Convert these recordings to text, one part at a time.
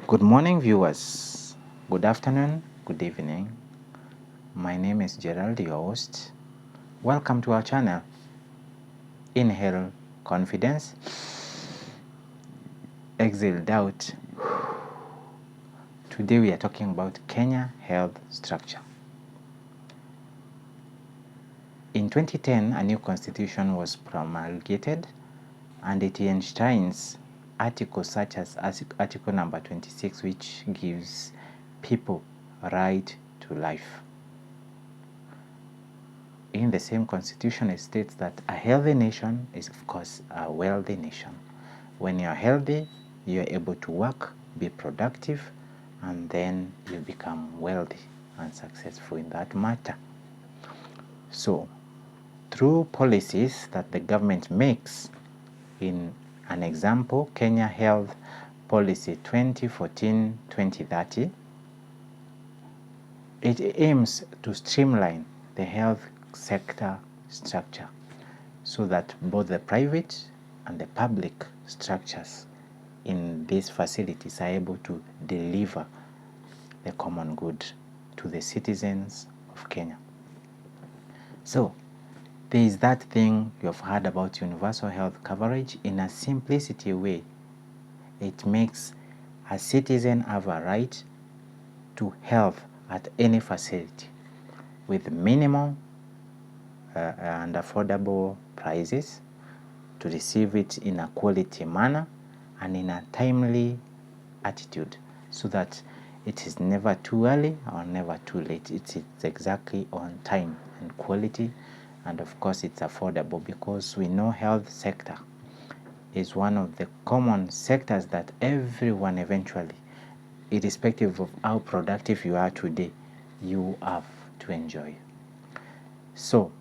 Good morning, viewers. Good afternoon, good evening. My name is Gerald, your host. Welcome to our channel. Inhale confidence, exhale doubt. Today we are talking about Kenya health structure. In 2010, a new constitution was promulgated and it enshrines articles such as article number 26, which gives people a right to life. In the same constitution, it states that a healthy nation is, of course, a wealthy nation. When you're healthy, you're able to work, be productive, and then you become wealthy and successful in that matter. So, through policies that the government makes, in an example, Kenya Health Policy 2014-2030, it aims to streamline the health sector structure so that both the private and the public structures in these facilities are able to deliver the common good to the citizens of Kenya. So, there is that thing you've heard about universal health coverage. In a simplicity way, it makes a citizen have a right to health at any facility with minimal and affordable prices, to receive it in a quality manner and in a timely attitude, so that it is never too early or never too late. It's exactly on time and quality, and of course it's affordable, because we know health sector is one of the common sectors that everyone eventually, irrespective of how productive you are today, you have to enjoy. So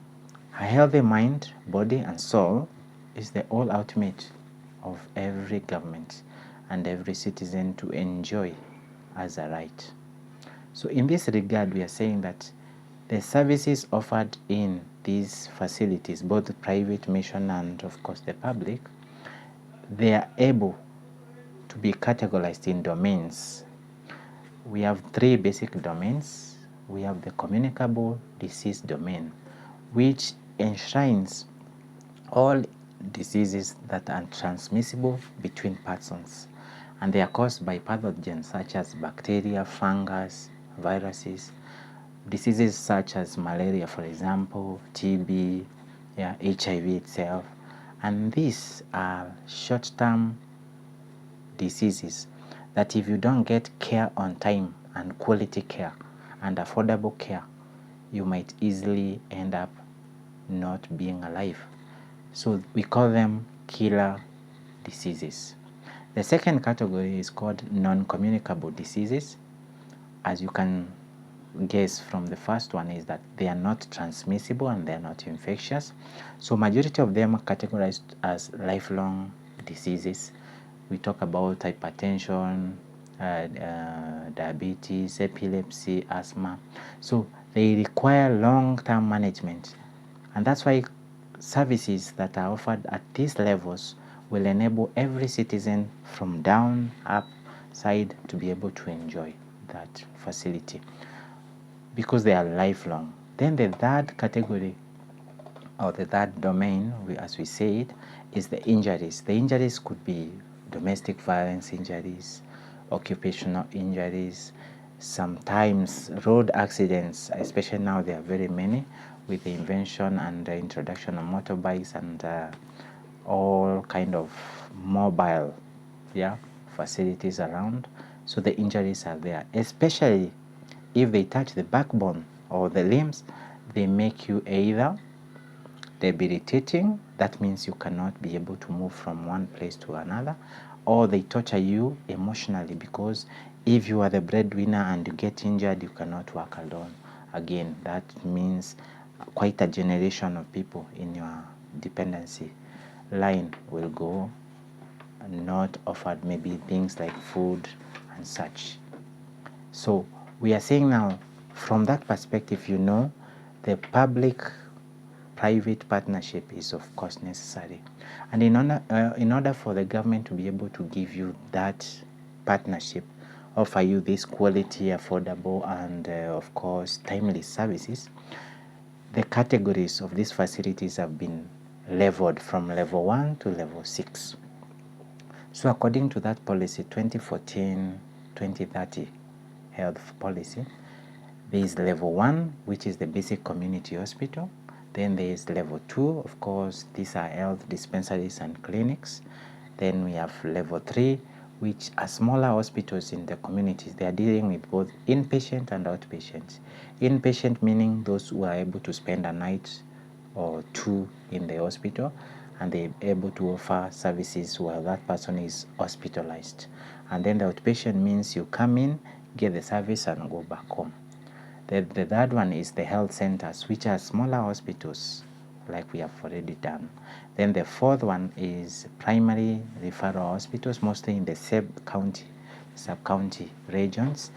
a healthy mind, body, and soul is the all ultimate of every government and every citizen to enjoy as a right. So in this regard, we are saying that the services offered in these facilities, both the private, mission, and of course the public, they are able to be categorized in domains. We have three basic domains. We have the communicable disease domain, which enshrines all diseases that are transmissible between persons, and they are caused by pathogens such as bacteria, fungus, viruses, diseases such as malaria, for example, TB, HIV itself. And these are short-term diseases that if you don't get care on time and quality care and affordable care, you might easily end up not being alive. So we call them killer diseases. The second category is called non-communicable diseases. As you can guess from the first one, is that they are not transmissible and they are not infectious. So majority of them are categorized as lifelong diseases. We talk about hypertension, diabetes, epilepsy, asthma. So they require long-term management, and that's why services that are offered at these levels will enable every citizen from down up side to be able to enjoy that facility, because they are lifelong. Then the third category, or the third domain, as we said, is the injuries. The injuries could be domestic violence injuries, occupational injuries, sometimes road accidents, especially now there are very many with the invention and the introduction of motorbikes and all kind of mobile facilities around. So the injuries are there, especially if they touch the backbone or the limbs. They make you either debilitating, that means you cannot be able to move from one place to another, or they torture you emotionally, because if you are the breadwinner and you get injured, you cannot work alone again. That means quite a generation of people in your dependency line will go not offered maybe things like food and such. So we are saying now, from that perspective, the public-private partnership is of course necessary, and in order for the government to be able to give you that partnership, offer you this quality, affordable, and of course timely services, the categories of these facilities have been leveled from level 1 to level 6. So according to that policy 2014-2030 health policy, there is level 1, which is the basic community hospital. Then there is level 2, of course, these are health dispensaries and clinics. Then we have level 3, which are smaller hospitals in the communities. They are dealing with both inpatient and outpatients. Inpatient meaning those who are able to spend a night or two in the hospital, and they're able to offer services while that person is hospitalized. And then the outpatient means you come in, get the service, and go back home. The third one is the health centers, which are smaller hospitals, like we have already done. Then the fourth one is primary referral hospitals, mostly in the sub-county regions.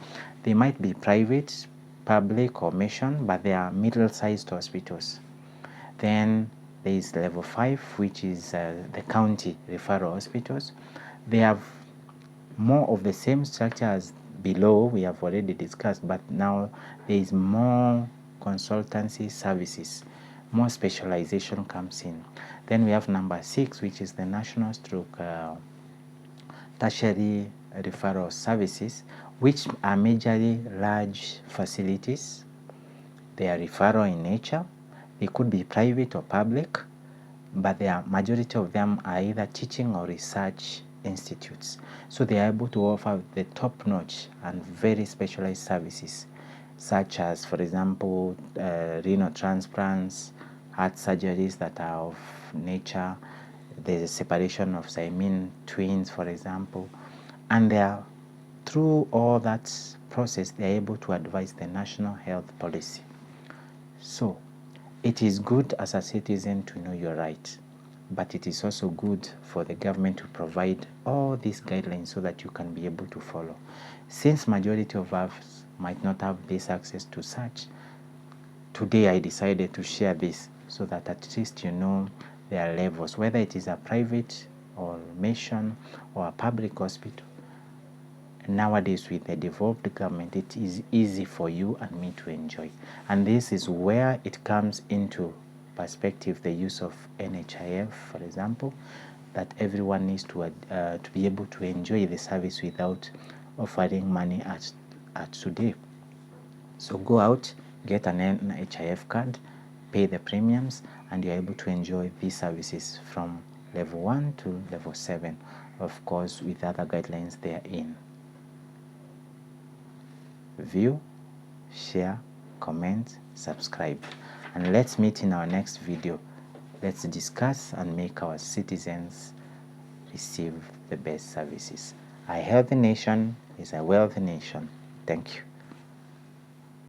They might be private, public, or mission, but they are middle-sized hospitals. Then there is level 5, which is the county referral hospitals. They have more of the same structure as below we have already discussed, but now there is more consultancy services, more specialization comes in. Then we have number 6, which is the national stroke tertiary referral services, which are majorly large facilities. They are referral in nature. They could be private or public, but the majority of them are either teaching or research institutes. So they are able to offer the top-notch and very specialized services, such as, for example, renal transplants, heart surgeries that are of nature, the separation of Siamese twins, for example, and they are, through all that process, they are able to advise the national health policy. So it is good as a citizen to know your rights, but it is also good for the government to provide all these guidelines so that you can be able to follow. Since majority of us might not have this access to such, today I decided to share this so that at least you know there are levels, whether it is a private or mission or a public hospital. Nowadays, with the devolved government, it is easy for you and me to enjoy. And this is where it comes into perspective, the use of NHIF, for example, that everyone needs to be able to enjoy the service without offering money at today. So go out, get an NHIF card, pay the premiums, and you're able to enjoy these services from level 1 to level 7, of course, with other guidelines therein. View, share, comment, subscribe, and let's meet in our next video. Let's discuss and make our citizens receive the best services. A healthy nation is a wealthy nation. Thank you.